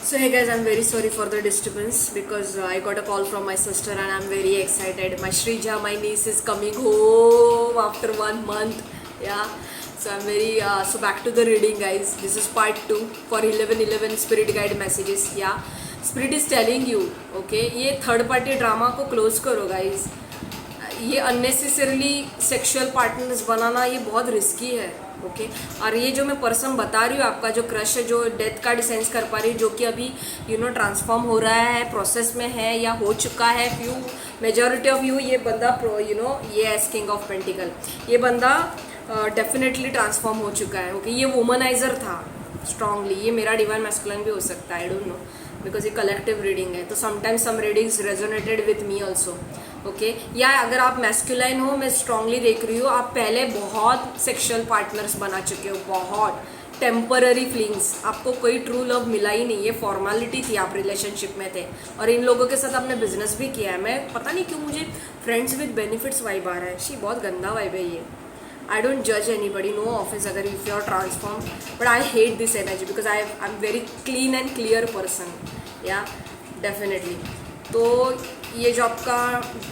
So hey guys, I'm very sorry for the disturbance because I got a call from my sister and I'm very excited. My Shrija, my niece is coming home after 1 month. Yeah. So I'm very so back to the reading guys. This is part 2 for 1111 spirit guide messages. Yeah. Spirit is telling you, okay, ये third party drama को close करो guys. ये unnecessarily sexual partners बनाना ये बहुत risky है. Okay और ये जो मैं पर्सन बता रही हूँ आपका जो क्रश है, जो डेथ कार्ड सेंस कर पा रही है, जो कि अभी ट्रांसफॉर्म हो रहा है, प्रोसेस में है या हो चुका है. फ्यू मेजॉरिटी ऑफ यू ये बंदा ये एस किंग ऑफ पेंटिकल, ये बंदा डेफिनेटली ट्रांसफॉर्म हो चुका है. ओके ये वुमनाइजर था स्ट्रांगली. ये मेरा डिवाइन मैस्कुलिन भी हो सकता है, आई डोंट नो, बिकॉज ये कलेक्टिव रीडिंग है. तो sometimes some readings resonated with me also. Okay या अगर आप मैस्कुलाइन हो, मैं स्ट्रांगली देख रही हूँ, आप पहले बहुत सेक्सुअल पार्टनर्स बना चुके हो, बहुत टेम्पररी फीलिंग्स, आपको कोई ट्रू लव मिला ही नहीं. ये फॉर्मेलिटी थी, आप रिलेशनशिप में थे और इन लोगों के साथ आपने बिजनेस भी किया है. मैं पता नहीं क्यों मुझे फ्रेंड्स विद बेनिफिट्स वाइब आ रहा है. शी बहुत गंदा वाइब है ये. I don't judge anybody, no offense अगर if you are transformed, but I hate this energy because I'm very clean and clear person. Yeah, definitely. तो ये जो आपका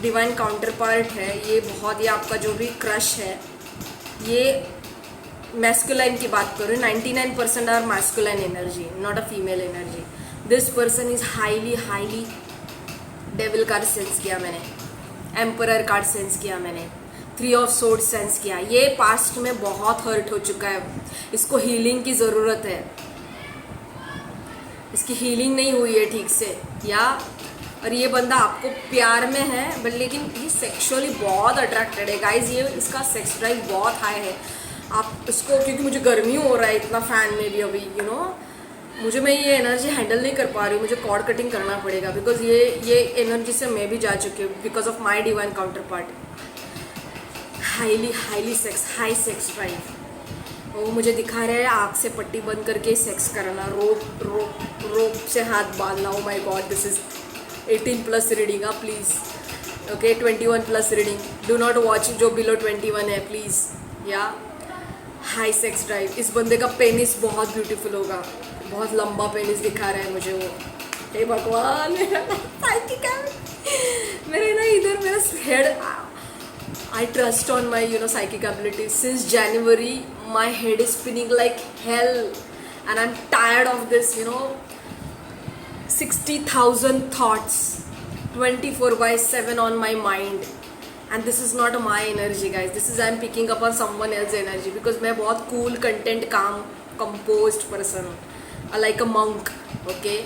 डिवाइन काउंटर पार्ट है, ये बहुत, ये आपका जो भी क्रश है, ये मैस्कुलाइन की बात करूँ, 99% are masculine energy, not a female energy. This person is highly devil card sense किया मैंने, एम्परर कार्ड सेंस किया मैंने, 3 ऑफ सोर्ड सेंस किया. ये पास्ट में बहुत हर्ट हो चुका है, इसको हीलिंग की ज़रूरत है, इसकी हीलिंग नहीं हुई है ठीक से. या और ये बंदा आपको प्यार में है बट लेकिन ये सेक्सुअली बहुत अट्रैक्टेड है गाइज. ये इसका सेक्स ड्राइव बहुत हाई है. आप इसको, क्योंकि मुझे गर्मी हो रहा है इतना फैन में भी अभी, मुझे, मैं ये एनर्जी हैंडल नहीं कर पा रही हूँ. मुझे कॉर्ड कटिंग करना पड़ेगा बिकॉज ये एनर्जी से मैं भी जा चुकी हूँ because of my divine counter part. Highly sex, high sex drive. वो मुझे दिखा रहा है आँख से पट्टी बंद करके सेक्स करना, रोप से हाथ बांधना. Oh my God, this is 18+ reading. Please. Okay 21+ reading. Do not watch जो बिलो 21 है प्लीज़. या हाई सेक्स ड्राइव. इस बंदे का पेनिस बहुत ब्यूटीफुल होगा, बहुत लंबा पेनिस दिखा रहा है मुझे वो. हे भगवान, मेरे ना इधर मेरा head, I trust on my psychic abilities. Since January my head is spinning like hell and I'm tired of this 60,000 thoughts 24/7 on my mind, and this is not my energy guys. This is I'm picking up on someone else's energy because मैं बहुत cool, content, calm, composed person, like a monk. okay,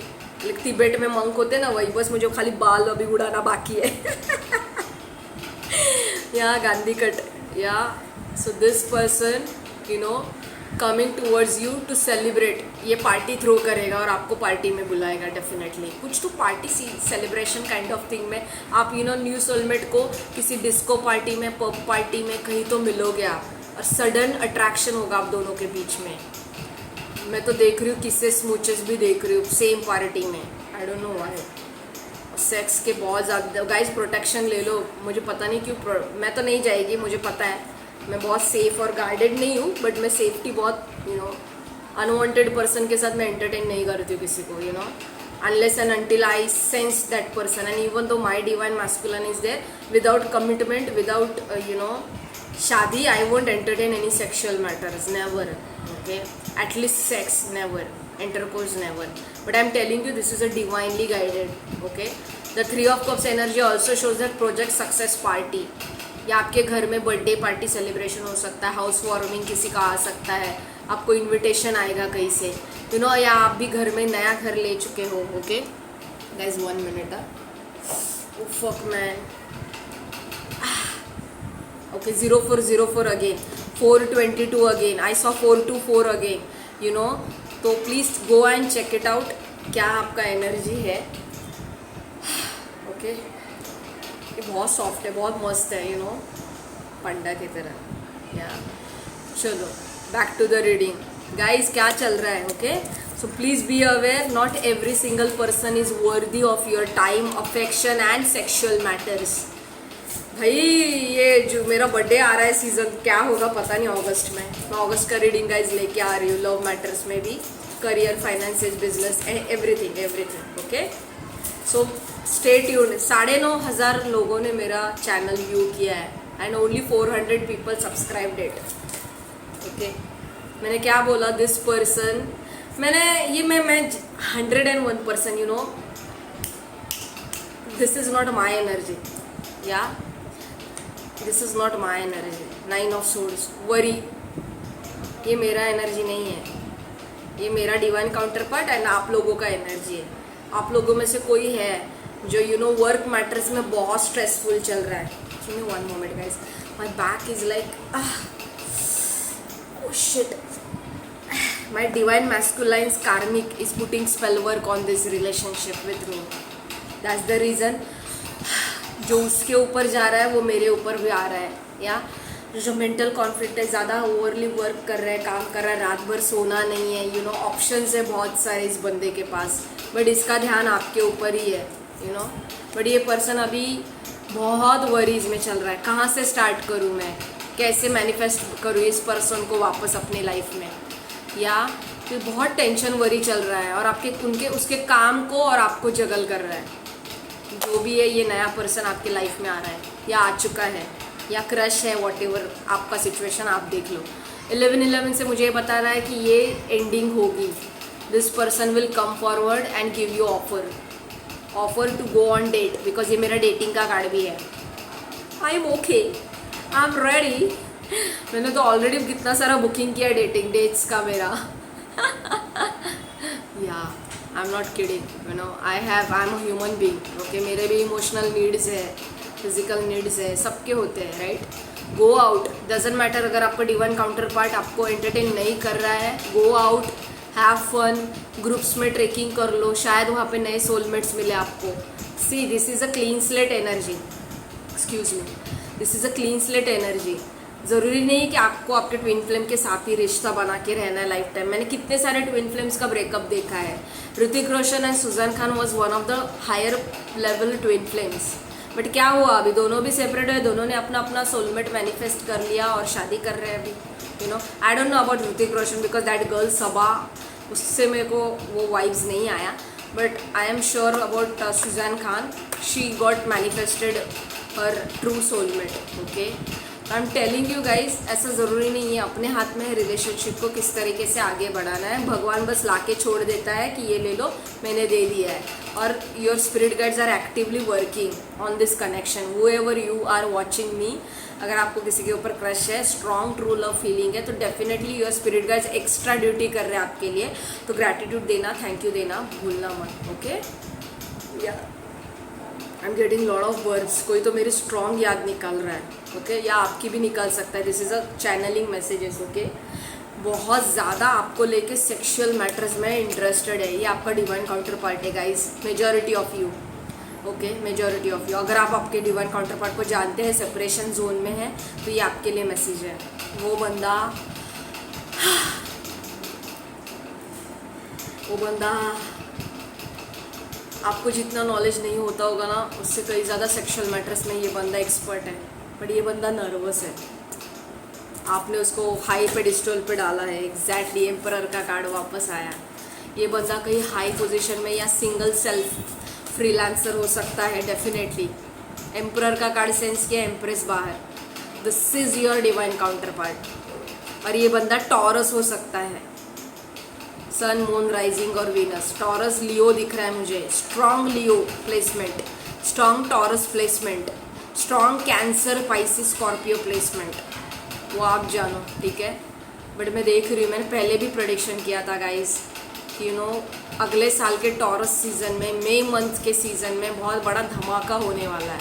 like Tibet में monk होते हैं ना, वही. बस मुझे खाली बाल अभी उड़ाना बाकी है. Yeah, Gandhi cut. Yeah, so this person coming towards you to celebrate. ये पार्टी थ्रो करेगा और आपको पार्टी में बुलाएगा डेफिनेटली. कुछ तो party celebration kind of thing में आप न्यू सोलमेट को किसी डिस्को पार्टी में, पब पार्टी में कहीं तो मिलोगे आप और सडन अट्रैक्शन होगा आप दोनों के बीच में. मैं तो देख रही हूँ किससे स्मूचेस भी देख रही हूँ सेम पार्टी में. I don't know why. Sex के बहुत ज़्यादा गाइस, प्रोटेक्शन ले लो. मुझे पता नहीं क्यों, मैं तो नहीं जाएगी, मुझे पता है मैं बहुत सेफ और गाइडेड नहीं हूँ, बट मैं सेफ्टी बहुत अनवांटेड पर्सन के साथ मैं एंटरटेन नहीं करती हूँ किसी को, unless and until I sense that person. And even though my divine masculine is there, without commitment, without शादी, I won't entertain any sexual matters, never. Okay, at least sex never, intercourse never. But I'm telling you this is a divinely guided. Okay, the 3 of cups energy also shows that project success party. या आपके घर में birthday party celebration हो सकता है, house warming किसी का आ सकता है, आपको इनविटेशन आएगा कहीं से, या आप भी घर में नया घर ले चुके हो. Okay guys 1 minute. Fuck man. Okay 0404 again, 422 again. I saw 424 again. तो please go and check it out क्या आपका एनर्जी है. ओके ये बहुत सॉफ्ट है, बहुत मस्त है, पंडा की तरह. या चलो back to the reading guys. क्या चल रहा है? Okay so please be aware, not every single person is worthy of your time, affection and sexual matters. भाई ये जो मेरा बर्थडे आ रहा है सीज़न, क्या होगा पता नहीं अगस्त में. मैं अगस्त का रीडिंग गाइज लेके आ रही हूँ, लव मैटर्स में भी career, finances, business, everything. Okay, so stay tuned. 9,500 लोगों ने मेरा चैनल व्यू किया है and only 400 people subscribed it. Okay, मैंने क्या बोला, this person, मैं 101%, you know, this is not my energy. Yeah, this is not my energy. 9 of Swords, worry, ये मेरा एनर्जी नहीं है, ये मेरा डिवाइन काउंटर पार्ट एंड आप लोगों का एनर्जी है. आप लोगों में से कोई है जो यू नो वर्क मैटर्स में बहुत स्ट्रेसफुल चल रहा है. Give me 1 moment guys, my back is like oh shit. My divine masculine karmic is putting spell work on this relationship with me. That's the reason. जो उसके ऊपर जा रहा है वो मेरे ऊपर भी आ रहा है. या जो मेंटल कॉन्फ्लिक्ट है, ज़्यादा ओवरली वर्क कर रहा है, काम कर रहा है, रात भर सोना नहीं है, यू नो ऑप्शंस है बहुत सारे इस बंदे के पास, बट इसका ध्यान आपके ऊपर ही है, यू नो. बट ये पर्सन अभी बहुत वरीज में चल रहा है. कहाँ से स्टार्ट करूँ मैं, कैसे मैनिफेस्ट करूँ इस पर्सन को वापस अपने लाइफ में. या फिर बहुत टेंशन वरी चल रहा है और आपके उसके काम को और आपको जगल कर रहा है. जो भी है, ये नया पर्सन आपके लाइफ में आ रहा है या आ चुका है या क्रश है, वॉटेवर आपका सिचुएशन आप देख लो. 11-11 से मुझे बता रहा है कि ये एंडिंग होगी. This person will come forward and give you offer to go on date, because ये मेरा डेटिंग का कार्ड भी है. I am okay, I am ready. मैंने तो ऑलरेडी कितना सारा बुकिंग किया डेटिंग डेट्स का मेरा. Yeah I am not kidding, you know, I am a human being. Okay, मेरे भी इमोशनल नीड्स है, फिजिकल नीड्स है, सबके होते हैं, right. Go out, doesn't matter. अगर आपका डिवाइन काउंटर पार्ट आपको एंटरटेन नहीं कर रहा है, go out, have fun, groups में ट्रेकिंग कर लो, शायद वहाँ पे नए सोलमेट्स मिले आपको. See, this is a clean slate energy. Excuse me, this is a clean slate energy. ज़रूरी नहीं कि आपको आपके ट्विन फ्लेम के साथ ही रिश्ता बना के रहना है लाइफ टाइम. मैंने कितने सारे ट्विन फ्लेम्स का ब्रेकअप देखा है. Hrithik Roshan and Sussanne Khan was one of the higher level twin flames. But क्या हुआ, अभी दोनों भी सेपरेट है, दोनों ने अपना अपना सोलमेट मैनिफेस्ट कर लिया और शादी कर रहे हैं अभी. You know, I don't know about Hrithik Roshan because that girl Saba, उससे मेरे को वो वाइब्स नहीं आया. But I am sure about Sussanne Khan, she got manifested her true soulmate. Okay, I am telling you guys, ऐसा ज़रूरी नहीं है, अपने हाथ में है रिलेशनशिप को किस तरीके से आगे बढ़ाना है. भगवान बस लाके छोड़ देता है कि ये ले लो, मैंने दे दिया है. और your spirit guides are actively working on this connection. Whoever you are watching me, अगर आपको किसी के ऊपर क्रश है, स्ट्रॉन्ग ट्रू लव फीलिंग है, तो definitely your spirit guides extra duty कर रहे हैं आपके लिए. तो ग्रैटिट्यूड देना, थैंक यू देना भूलना मत. ओके, या I am getting lot of words. कोई तो मेरी स्ट्रॉन्ग याद निकाल रहा है. ओके, या आपकी भी निकाल सकता है. This is a channelling messages. Okay, बहुत ज़्यादा आपको लेके सेक्शुअल मैटर्स में इंटरेस्टेड है, ये आपका डिवाइन काउंटर पार्ट है guys. Majority of you. Okay, majority of you. अगर आप आपके डिवाइन काउंटर पार्ट को जानते हैं, सेपरेशन जोन में है, तो ये आपके लिए मैसेज है. वो बंदा आपको जितना नॉलेज नहीं होता होगा ना, उससे कई ज़्यादा सेक्शुअल मैटर्स में ये बंदा एक्सपर्ट है. बट ये बंदा नर्वस है. आपने उसको हाई पेडिस्टल पे डाला है. एग्जैक्टली, एम्परर का कार्ड वापस आया. ये बंदा कहीं हाई पोजीशन में या सिंगल सेल्फ फ्रीलांसर हो सकता है. डेफिनेटली एम्परर का कार्ड सेंस किया, एम्प्रेस बाहर. This is your divine counterpart. और ये बंदा टॉरस हो सकता है, सन, मून, राइजिंग और वीनस. टॉरस, लियो दिख रहा है मुझे. Strong Leo placement, strong Taurus placement, strong Cancer, Pisces, Scorpio placement. वो आप जानो, ठीक है. बट मैं देख रही हूँ, मैंने पहले भी प्रेडिक्शन किया था गाइज, यू नो, अगले साल के टॉरस सीज़न में, मई मंथ के सीज़न में बहुत बड़ा धमाका होने वाला है.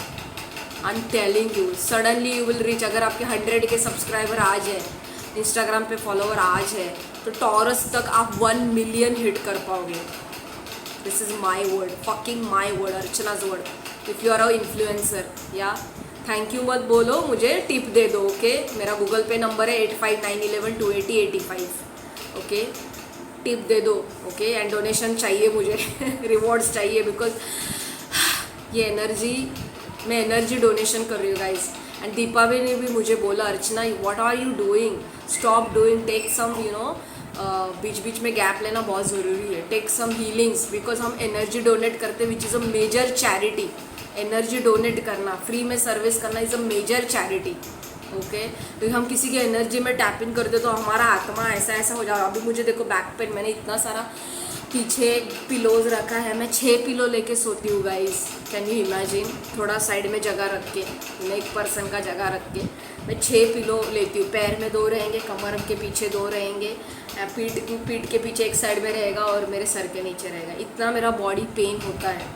I am telling you, suddenly you will reach. अगर आपके 100 के सब्सक्राइबर आज है, इंस्टाग्राम पे फॉलोवर आज है, तो टॉरस तक आप 1 मिलियन हिट कर पाओगे. This is my word, fucking my word, Archana's word. If you are a influencer, या थैंक यू मत बोलो, मुझे टिप दे दो. ओके, मेरा गूगल पे नंबर है 8591128085. ओके, टिप दे दो. ओके, एंड डोनेशन चाहिए मुझे. रिवॉर्ड्स चाहिए, बिकॉज ये एनर्जी, मैं एनर्जी डोनेशन कर रही हूँ गाइज. एंड दीपा ने भी मुझे बोला, Archana what are you doing, stop doing, take some you know बीच बीच में गैप लेना बहुत ज़रूरी है. टेक सम हीलिंग्स बिकॉज हम एनर्जी डोनेट करते which is a major charity. Energy donate करना, फ्री में सर्विस करना is a major charity. Okay, तो हम किसी की एनर्जी में टैप इन करते तो हमारा आत्मा ऐसा ऐसा हो जाएगा. अभी मुझे देखो बैक पेन, मैंने इतना सारा पीछे पिलोज रखा है. मैं 6 पिलो लेके सोती हूँ गाइस. Can you imagine? थोड़ा साइड में जगह रख के, एक पर्सन का जगह रख के मैं 6 पिलो लेती हूँ. पैर में 2 रहेंगे, कमर के पीछे 2 रहेंगे, पीठ के पीछे एक साइड में रहेगा और मेरे सर के नीचे रहेगा. इतना मेरा बॉडी पेन होता है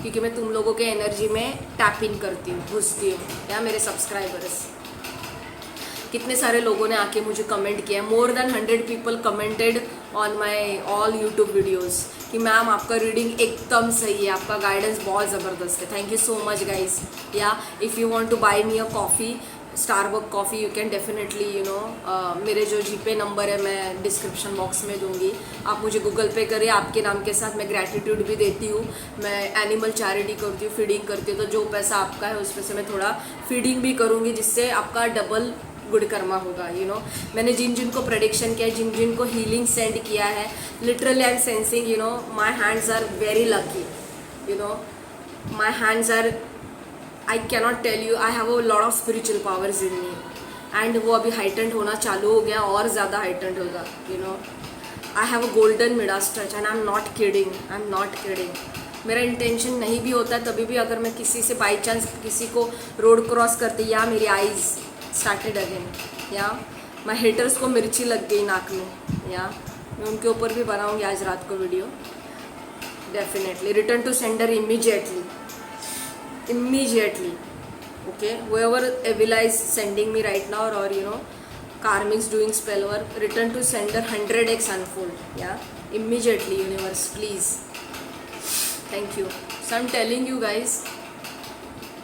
क्योंकि मैं तुम लोगों के एनर्जी में टैप इन करती हूँ, घुसती हूँ. या मेरे सब्सक्राइबर्स, कितने सारे लोगों ने आके मुझे कमेंट किया. More than 100 people commented on my all YouTube videos कि मैम आपका रीडिंग एकदम सही है, आपका गाइडेंस बहुत ज़बरदस्त है. Thank you so much guys. Yeah if you want to buy me a coffee, Starbuck coffee, you can definitely मेरे जो जीपे नंबर है मैं डिस्क्रिप्शन बॉक्स में दूंगी. आप मुझे गूगल पे करिए. आपके नाम के साथ मैं ग्रैटिट्यूड भी देती हूँ. मैं एनिमल चैरिटी करती हूँ, फीडिंग करती हूँ. तो जो पैसा आपका है उसमें से मैं थोड़ा फीडिंग भी करूँगी जिससे आपका डबल गुड कर्मा होगा. मैंने जिन जिन को प्रेडिक्शन किया है, जिन जिन को हीलिंग सेंड किया है, literally I am sensing my hands are very lucky. My hands are, I cannot tell you, I have a lot of spiritual powers in me. And वो अभी हाइटेंड होना चालू हो गया, और ज़्यादा हाइटेंड होगा. आई have a golden Midas touch and I am not kidding. मेरा इंटेंशन नहीं भी होता है तभी भी अगर मैं किसी से बाई चांस किसी को रोड क्रॉस करती, या मेरी आईज़ स्टार्टेड अगेन, या मैं हेटर्स को मिर्ची लग गई नाक में, या मैं उनके ऊपर भी बनाऊंगी आज रात को video. Definitely return to sender immediately. Okay, whoever evil is sending me right now, or karmics doing spell work, return to sender 100x unfold. Yeah, immediately universe, please. Thank you. So I'm telling you guys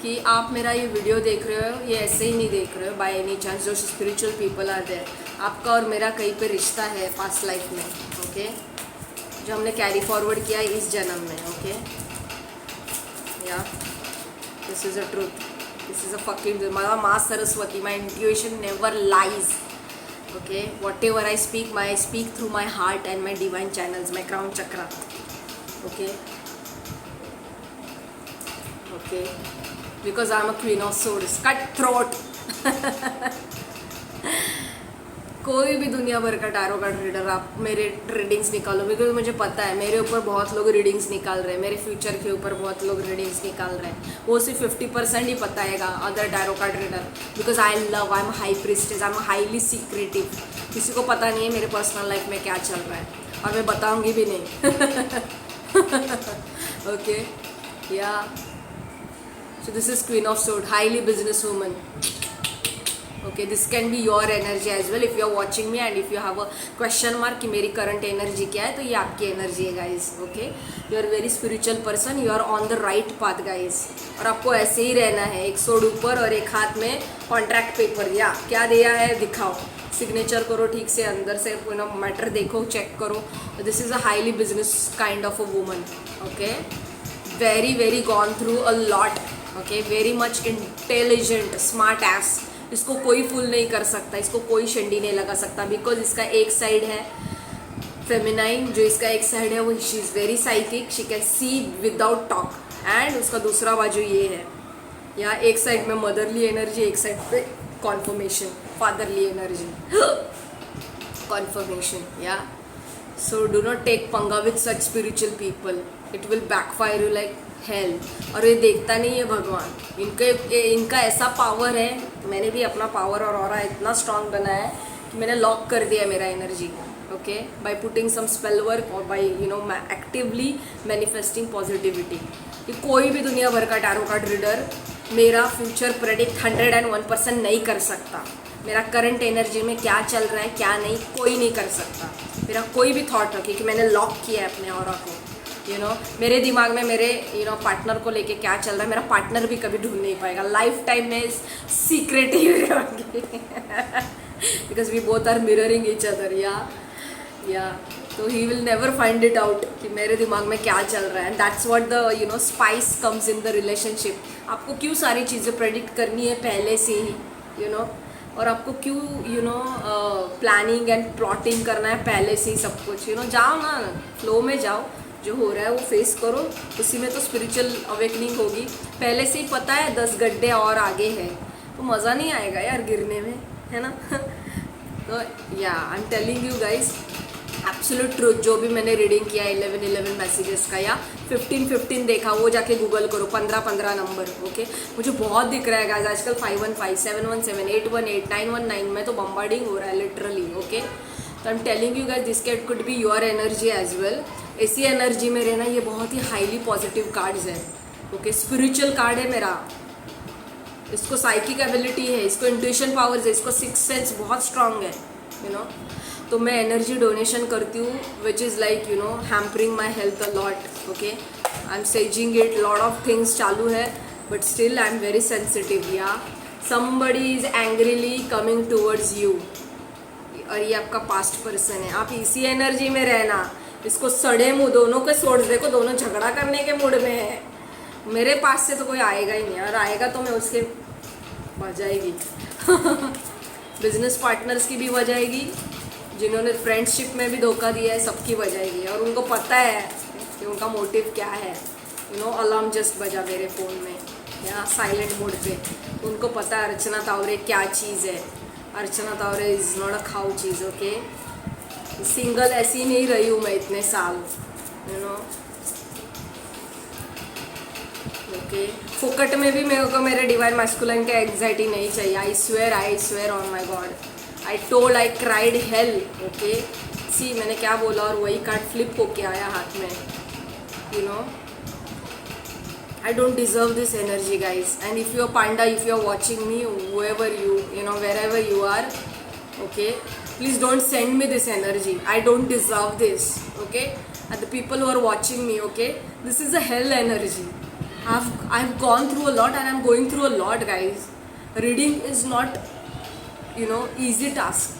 कि आप मेरा ये video देख रहे हो, ये ऐसे ही नहीं देख रहे हो बाय एनी चांस. जो स्पिरिचुअल पीपल आर देयर, आपका और मेरा कहीं पे रिश्ता है पास्ट लाइफ में. ओके, जो हमने कैरी फॉरवर्ड किया है इस जन्म में. Okay, yeah this is a truth. This is a fucking, माँ Saraswati, my intuition never lies. Okay, whatever I speak through my heart and my divine channels, my crown chakra. Okay, because I'm a queen of swords, cut throat. कोई भी दुनिया भर का tarot card reader आप मेरे readings निकालो, because मुझे पता है मेरे ऊपर बहुत लोग रीडिंग्स निकाल रहे हैं, मेरे फ्यूचर के ऊपर बहुत लोग रीडिंग्स निकाल रहे हैं. वो सिर्फ 50% ही बताएगा other tarot card reader, because I M high priestess, I am highly secretive. किसी को पता नहीं है मेरे पर्सनल लाइफ में क्या चल रहा है, और मैं बताऊँगी भी नहीं. ओके, या so this is Queen of Swords, highly business woman. Okay, this can be your energy as well if you are watching me, and if you have a question mark कि मेरी current energy क्या है, तो ये आपकी energy है guys. Okay, you are very spiritual person, you are on the right path guys. और आपको ऐसे ही रहना है, एक sword ऊपर और एक हाथ में कॉन्ट्रैक्ट पेपर. या क्या दिया है दिखाओ, सिग्नेचर करो ठीक से, अंदर से मैटर देखो, चेक करो. This is a highly business kind of a woman. Okay, very gone through a lot. Okay, very much intelligent, smart S. इसको कोई फूल नहीं कर सकता, इसको कोई शंडी नहीं लगा सकता, बिकॉज इसका एक साइड है फेमिनाइन, जो इसका एक साइड है वो she is very psychic, she can see without talk. And उसका दूसरा बाजू ये है, या एक साइड में मदरली एनर्जी, एक साइड पे कॉन्फर्मेशन, फादरली एनर्जी, कॉन्फर्मेशन. या सो डू नॉट टेक पंगा with such spiritual people, it will backfire you like hell. और ये देखता नहीं है भगवान, इनका ऐसा पावर है. मैंने भी अपना पावर और ऑरा इतना स्ट्रांग बनाया है कि मैंने लॉक कर दिया मेरा energy. Okay, by putting some spell work और बाय एक्टिवली मैनिफेस्टिंग पॉजिटिविटी. कि कोई भी दुनिया भर का टैरो कार्ड रीडर मेरा फ्यूचर प्रेडिक्ट 101% नहीं कर सकता. मेरा करंट एनर्जी में क्या चल रहा है क्या नहीं, कोई नहीं कर सकता. मेरा कोई भी थॉट रखे कि मैंने लॉक किया है अपने ऑरा को. मेरे दिमाग में मेरे पार्टनर को लेके क्या चल रहा है, मेरा पार्टनर भी कभी ढूंढ नहीं पाएगा. लाइफ टाइम में सीक्रेट ही रहेंगे, because we both are mirroring each other. या तो he will never find it out कि मेरे दिमाग में क्या चल रहा है. That's what the spice comes in the relationship. आपको क्यों सारी चीज़ें प्रेडिक्ट करनी है पहले से ही, और आपको क्यों प्लानिंग एंड प्लॉटिंग करना है पहले से ही सब कुछ, जाओ ना, फ्लो में जाओ, जो हो रहा है वो फेस करो, उसी में तो स्पिरिचुअल अवेकनिंग होगी। पहले से ही पता है 10 गड्ढे और आगे है, तो मज़ा नहीं आएगा यार गिरने में, है ना। तो या I am telling you guys absolute truth, जो भी मैंने रीडिंग किया 11 मैसेजेस का या 15 देखा, वो जाके गूगल करो, 15 नंबर, ओके। मुझे बहुत दिख रहा है गाइस आजकल 515 717 818 919 में तो बम्बार्डिंग हो रहा है लिटरली, ओके। तो I am telling you guys this cat could be your energy as well. ऐसी एनर्जी में रहना, ये बहुत ही हाईली पॉजिटिव कार्ड्स है, ओके। स्पिरिचुअल कार्ड है मेरा, इसको साइकिक एबिलिटी है, इसको इंट्यूशन पावर्स है, इसको सिक्स सेंस बहुत स्ट्रांग है, तो मैं एनर्जी डोनेशन करती हूँ which is like hampering my health a lot, okay. I am saying it, lot of things चालू है, but still I am very sensitive. Yeah somebody is angrily coming towards you, और ये आपका past person है, आप इसी energy में रहना। इसको सड़े मुँह दोनों के सोर्स देखो, दोनों झगड़ा करने के मूड में है। मेरे पास से तो कोई आएगा ही नहीं, और आएगा तो मैं उसके बजाएगी। बिजनेस पार्टनर्स की भी बजाएगी, जिन्होंने फ्रेंडशिप में भी धोखा दिया है सबकी बजाएगी, और उनको पता है कि उनका मोटिव क्या है। अलार्म जस्ट बजा मेरे फ़ोन में या साइलेंट मोड पे, उनको पता है अर्चना तावरे क्या चीज़ है। अर्चना तावरे इज़ नॉट अ खाऊ चीज़, ओके। सिंगल ऐसी नहीं रही हूँ मैं इतने साल, ओके। फुकट में भी मेरे को मेरे डिवाइन मैस्कुलिन का एग्जाइटी नहीं चाहिए। I swear on my God, I told, I cried hell, okay. See मैंने क्या बोला, और वही कार्ड फ्लिप होके आया हाथ में, I don't deserve this energy guys. And if you are Panda, if you are watching me, whoever wherever you are, okay, please don't send me this energy. I don't deserve this, okay. And the people who are watching me, okay, this is a hell energy. I've gone through a lot and I'm going through a lot guys. Reading is not easy task.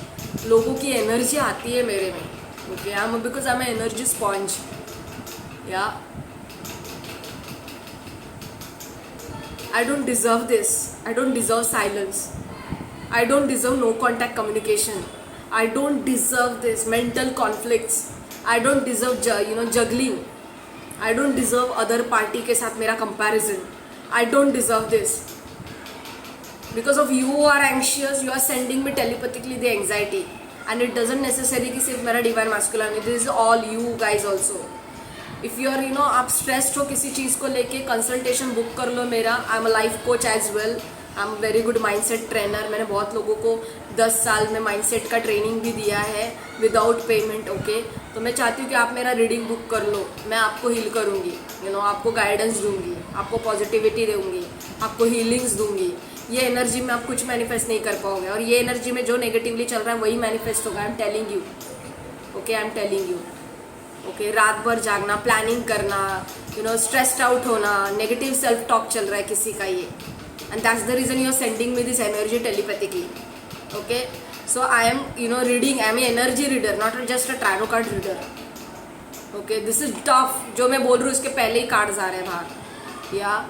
लोगों की energy आती है मेरे में, okay. Because I'm an energy sponge, yeah. I don't deserve this. I don't deserve silence. I don't deserve no contact communication. I don't deserve this mental conflicts. I don't deserve juggling. I don't deserve other party के साथ मेरा comparison. I don't deserve this. Because of you are anxious, you are sending me telepathically the anxiety, and it doesn't necessarily कि सिर्फ मेरा divine masculine, this is all you guys also. If you are आप stressed हो किसी चीज़ को लेके, consultation book कर लो मेरा। I am a life coach as well, I am very good mindset trainer. मैंने बहुत लोगों को 10 साल में माइंडसेट का ट्रेनिंग भी दिया है विदाउट पेमेंट, ओके। तो मैं चाहती हूँ कि आप मेरा रीडिंग बुक कर लो, मैं आपको हील करूँगी, आपको गाइडेंस दूँगी, आपको पॉजिटिविटी दूँगी, आपको हीलिंग्स दूँगी। ये एनर्जी में आप कुछ मैनिफेस्ट नहीं कर पाओगे, और ये एनर्जी में जो नेगेटिवली चल रहा है वही मैनिफेस्ट होगा। I am telling you, okay, I am telling you, okay. रात भर जागना, प्लानिंग करना, स्ट्रेस्ड आउट होना, नेगेटिव सेल्फ टॉक चल रहा है किसी का ये, and that's the reason you are sending me this energy telepathically, okay. So I am reading, I am energy reader, not just a tarot card reader, okay. This is tough, जो मैं बोल रही हूँ उसके पहले ही कार्ड्स आ रहे हैं बाहर, या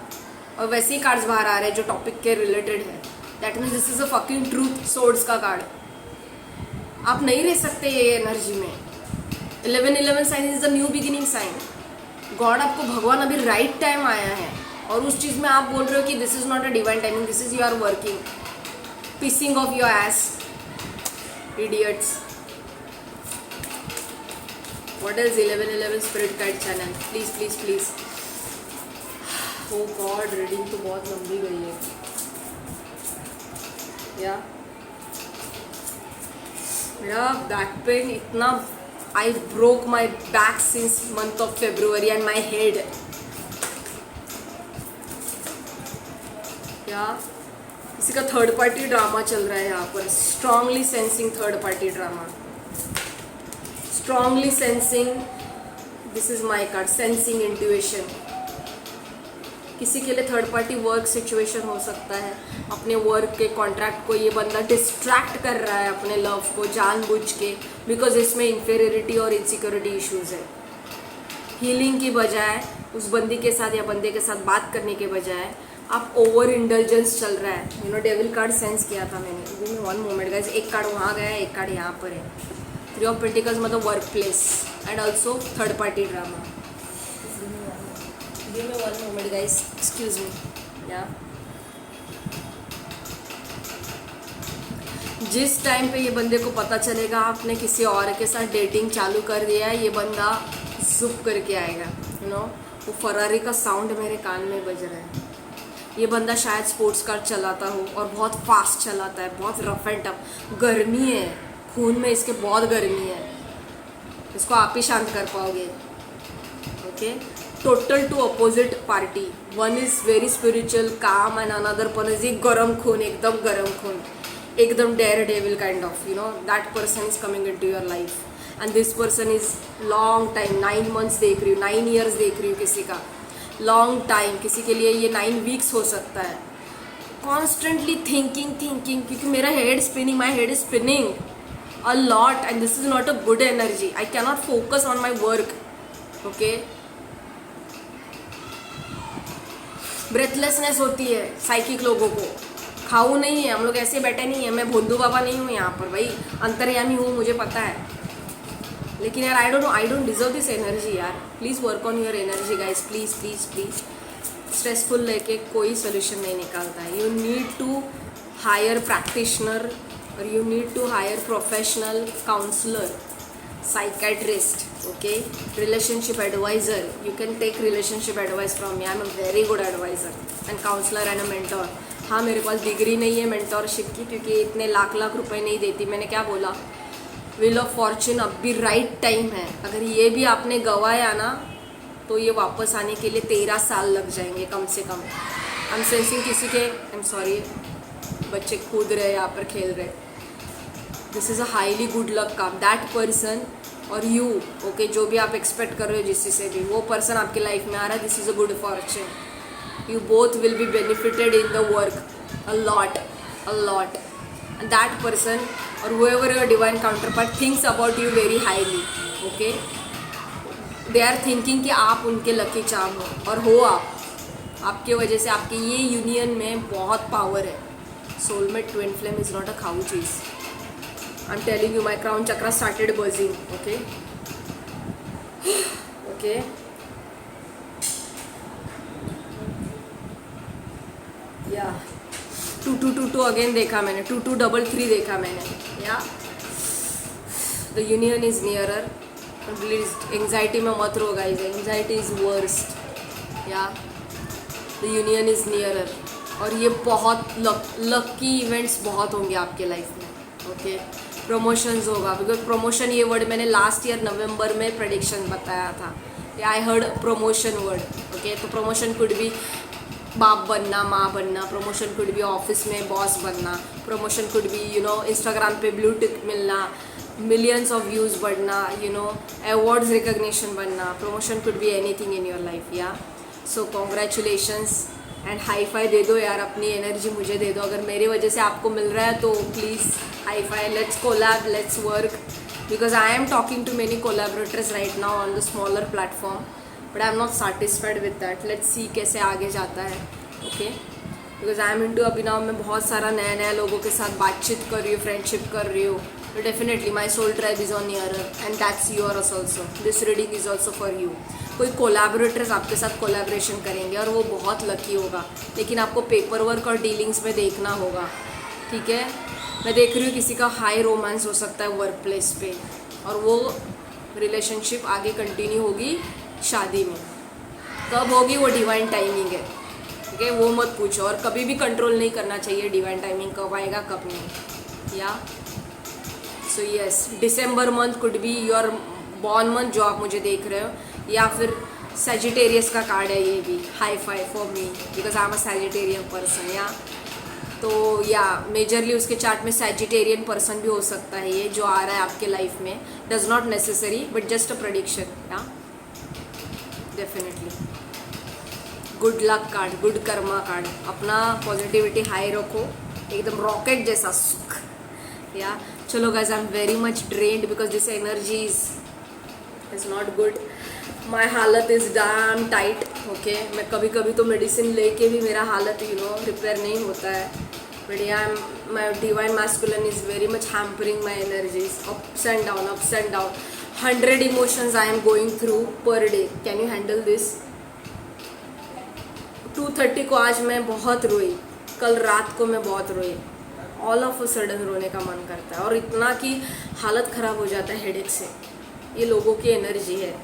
और वैसे ही कार्ड्स बाहर आ रहे हैं जो टॉपिक के रिलेटेड है। That means this is a fucking truth swords का कार्ड। आप नहीं रह सकते ये एनर्जी में। 11 sign is the new beginning sign. God, आपको भगवान अभी राइट टाइम आया है, और उस चीज़ में आप बोल रहे हो कि this is not a divine timing, this is you are working, pissing off your ass, idiots. What is 11 spirit guide channel, please please please. Oh God, reading तो बहुत लंबी गई है, या मेरा बैक पेन इतना, I broke my back since month of February and my head. क्या किसी का थर्ड पार्टी ड्रामा चल रहा है यहाँ पर। Strongly sensing third party drama, strongly sensing, this is my card, sensing intuition. किसी के लिए थर्ड पार्टी वर्क सिचुएशन हो सकता है, अपने वर्क के कॉन्ट्रैक्ट को ये बंदा डिस्ट्रैक्ट कर रहा है अपने लव को जानबूझ के, बिकॉज इसमें इन्फीरियरिटी और इनसिक्योरिटी इश्यूज है। हीलिंग की बजाय उस बंदी के साथ या बंदे के साथ बात करने के बजाय आप ओवर इंडल्जेंस चल रहा है, you know devil card sense किया था मैंने। Give me one moment guys, एक कार्ड वहाँ गया है, एक कार्ड यहाँ पर है। 3 ऑफ पेंटिकल्स मतलब work place and also third party drama. Give me one moment guys, excuse me. या जिस टाइम पे ये बंदे को पता चलेगा आपने किसी और के साथ डेटिंग चालू कर दिया है, ये बंदा जुप करके आएगा, यू नो। वो फरारी का साउंड मेरे कान में बज रहा है। ये बंदा शायद स्पोर्ट्स कार चलाता हो और बहुत फास्ट चलाता है, बहुत रफ एंड टफ। गर्मी है खून में इसके, बहुत गर्मी है, इसको आप ही शांत कर पाओगे। Okay, total two opposite party. One is very spiritual काम एंड अनदर वन इज गरम खून, एकदम गरम खून, एकदम dare devil kind of, you know. That person is coming into your life and this person is long time, 9 months देख रही हूँ, 9 ईयर्स देख रही हूँ किसी का, लॉन्ग टाइम। किसी के लिए ये 9 वीक्स हो सकता है। कॉन्स्टेंटली थिंकिंग, क्योंकि मेरा head spinning, my head is spinning a lot and this is not a good energy. I cannot focus on my work. Okay, breathlessness होती है साइकिक लोगों को। खाऊ नहीं है हम लोग, ऐसे बैठे नहीं है। मैं भोंदू बाबा नहीं हूँ यहाँ पर भाई, अंतर्यामी हूँ, मुझे पता है। लेकिन यार I don't deserve this energy यार। Please work on your energy guys, please please please. Stressful लेके कोई सोल्यूशन नहीं निकालता है। You need to hire practitioner और you need to hire professional counsellor, psychiatrist, okay, relationship advisor. You can take relationship advice from me. I'm a very good advisor and counselor and a mentor. हाँ, मेरे पास degree नहीं है mentorship की, क्योंकि इतने लाख रुपए नहीं देती। मैंने क्या बोला, व्हील ऑफ फॉर्च्यून अब भी राइट टाइम है। अगर ये भी आपने गंवाया ना तो ये वापस आने के लिए 13 साल लग जाएंगे कम से कम। आई एम सेंसिंग किसी के, आई एम सॉरी, बच्चे कूद रहे यहाँ पर, खेल रहे। This is a highly good luck काम। दैट पर्सन और यू, ओके, जो भी आप एक्सपेक्ट कर रहे हो जिससे से भी, वो पर्सन आपके लाइफ में आ रहा है। This is a good Fortune. You both will be benefited in the work a lot, and that person or whoever your divine counterpart thinks about you very highly. Okay, they are thinking कि आप उनके lucky charm हो, और हो आप। आपके वजह से आपके ये यूनियन में बहुत पावर है। Soulmate twin flame is not अ खाऊ चीज। आई am telling you, my crown chakra started buzzing. Okay okay, या 2222 अगेन देखा मैंने, 2233 देखा मैंने। या the union is nearer. Please anxiety में मत रहो गाइस, एंग्जाइटी इज वर्स्ट। या द यूनियन इज नियरर, और ये बहुत लकी इवेंट्स बहुत होंगे आपके लाइफ में। ओके, प्रमोशंस होगा, बिकॉज प्रमोशन ये वर्ड मैंने लास्ट ईयर नवंबर में प्रेडिक्शन बताया था। I heard promotion word. Okay, तो प्रमोशन कुड भी बाप बनना, माँ बनना, प्रमोशन कुड भी ऑफिस में बॉस बनना, प्रमोशन कुड भी, यू नो, इंस्टाग्राम पे ब्लू टिक मिलना, मिलियंस ऑफ व्यूज़ बढ़ना, यू नो, अवार्ड्स रिकग्निशन बनना। Promotion could be anything in your life. या सो कॉन्ग्रेचुलेशंस एंड हाई फाई दे दो यार, अपनी एनर्जी मुझे दे दो। अगर मेरी वजह से आपको मिल रहा है तो please high five, let's collab, let's work, because I am talking to many collaborators right now on the smaller platform, but I am not satisfied with that. Let's see कैसे आगे जाता है। Okay, because I am into Abhinav में बहुत सारा नया लोगों के साथ बातचीत कर रही हूँ, फ्रेंडशिप कर रही हूँ। तो definitely my soul tribe is on nearer and that's yours also. This reading is also for you. कोई कोलैबोरेटर्स आपके साथ कोलैबोरेशन करेंगे और वो बहुत लकी होगा, लेकिन आपको पेपर वर्क और डीलिंग्स में देखना होगा। ठीक है, मैं देख रही हूँ किसी का हाई रोमांस हो सकता है वर्क प्लेस पे, और वो रिलेशनशिप आगे कंटिन्यू होगी शादी में। कब होगी वो डिवाइन टाइमिंग है। ठीक है, वो मत पूछो, और कभी भी कंट्रोल नहीं करना चाहिए डिवाइन टाइमिंग कब आएगा कब नहीं। या so yes, December month could be your born month जो आप मुझे देख रहे हो, या फिर सैजिटेरियस का कार्ड है ये भी। Hi fi for me because I am a Sagittarian person. या तो या मेजरली उसके चार्ट में सैजिटेरियन पर्सन भी हो सकता है ये जो आ रहा है आपके लाइफ में। Does not necessary but just a prediction. Yeah definitely good luck card, good karma card. अपना पॉजिटिविटी हाई रखो, एकदम रॉकेट जैसा सुख। या चलो guys, I am very much drained because this energy is not good, my हालत is dam tight. Okay, मैं कभी कभी तो मेडिसिन लेके भी मेरा हालत रिपेयर नहीं होता है. बट या माई divine masculine is very much hampering my energies. Ups and down, ups and down. 100 emotions I am going through per day. Can you handle this? 2:30 को आज मैं बहुत रोई. कल रात को मैं बहुत रोई. ऑल ऑफ अ सडन रोने का मन करता है, और इतना कि हालत ख़राब हो जाता है हेडेक से. ये लोगों की एनर्जी है.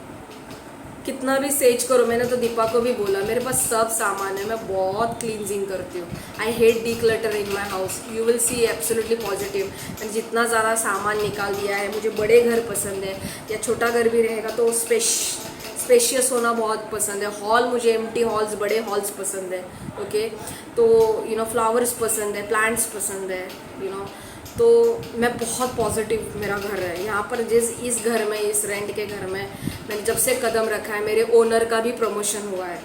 कितना भी सेज करो, मैंने तो दीपा को भी बोला मेरे पास सब सामान है, मैं बहुत क्लींजिंग करती हूँ. I hate D clutter in my house. You will see absolutely positive. मैंने जितना ज़्यादा सामान निकाल दिया है. मुझे बड़े घर पसंद है, या छोटा घर भी रहेगा तो स्पेशियस होना बहुत पसंद है. हॉल, मुझे एम्प्टी हॉल्स, बड़े हॉल्स पसंद है. ओके, तो फ्लावर्स पसंद है, प्लांट्स पसंद है. तो मैं बहुत पॉजिटिव, मेरा घर है यहाँ पर. इस घर में, इस रेंट के घर में मैंने जब से कदम रखा है, मेरे ओनर का भी प्रमोशन हुआ है.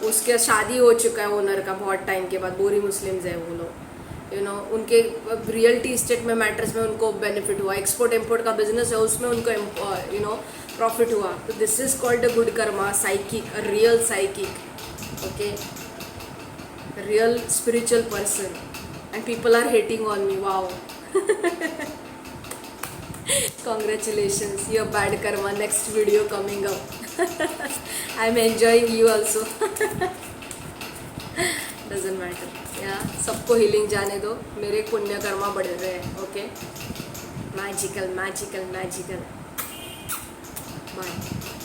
उसके शादी हो चुका है ओनर का बहुत टाइम के बाद. बोरी मुस्लिम्स है वो लोग. उनके रियल्टी इस्टेट में मैटर्स में उनको बेनिफिट हुआ. एक्सपोर्ट इम्पोर्ट का बिजनेस है, उसमें उनको प्रॉफिट हुआ. तो this is called a good Karma, psychic, a real psychic. Okay, real spiritual person. And people are hating on me. Wow. Congratulations, your bad karma. Next video coming up. I'm enjoying you also. Doesn't matter. Yeah, सबको healing जाने दो. मेरे पुण्य कर्मा बढ़ रहे हैं. Okay. Magical, magical, magical. Bye.